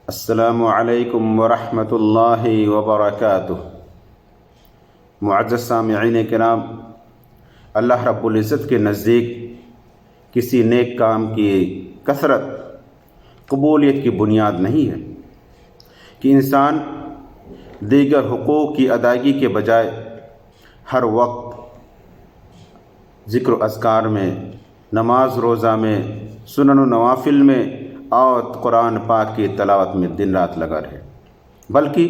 السلام علیکم ورحمۃ اللہ وبرکاتہ۔ معزز سامعین کرام، اللہ رب العزت کے نزدیک کسی نیک کام کی کثرت قبولیت کی بنیاد نہیں ہے کہ انسان دیگر حقوق کی ادائیگی کے بجائے ہر وقت ذکر و اذکار میں، نماز روزہ میں، سنن و نوافل میں اور قرآن پاک کی تلاوت میں دن رات لگا رہے، بلکہ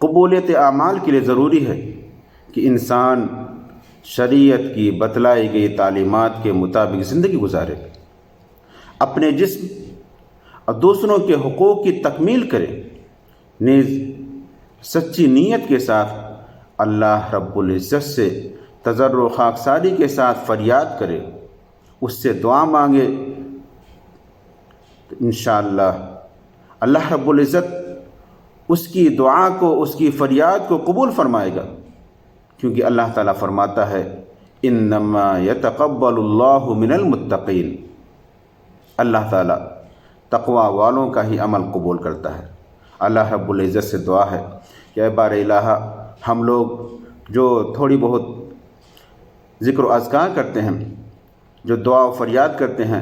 قبولیت اعمال کے لیے ضروری ہے کہ انسان شریعت کی بتلائی گئی تعلیمات کے مطابق زندگی گزارے، اپنے جسم اور دوسروں کے حقوق کی تکمیل کرے، نیز سچی نیت کے ساتھ اللہ رب العزت سے تضرع و خاکساری کے ساتھ فریاد کرے، اس سے دعا مانگے تو انشاءاللہ اللہ رب العزت اس کی دعا کو، اس کی فریاد کو قبول فرمائے گا، کیونکہ اللہ تعالیٰ فرماتا ہے انما یتقبل اللہ من المتقین، اللہ تعالیٰ تقوی والوں کا ہی عمل قبول کرتا ہے۔ اللہ رب العزت سے دعا ہے کہ اے بار الہ، ہم لوگ جو تھوڑی بہت ذکر و اذکار کرتے ہیں، جو دعا و فریاد کرتے ہیں،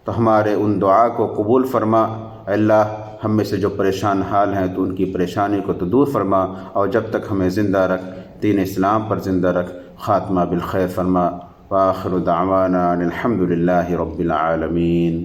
تو ہمارے ان دعا کو قبول فرما۔ اے اللہ، ہم میں سے جو پریشان حال ہیں تو ان کی پریشانی کو تو دور فرما، اور جب تک ہمیں زندہ رکھ، دین اسلام پر زندہ رکھ، خاتمہ بالخیر فرما۔ وآخر دعوانا ان الحمد للہ رب العالمین۔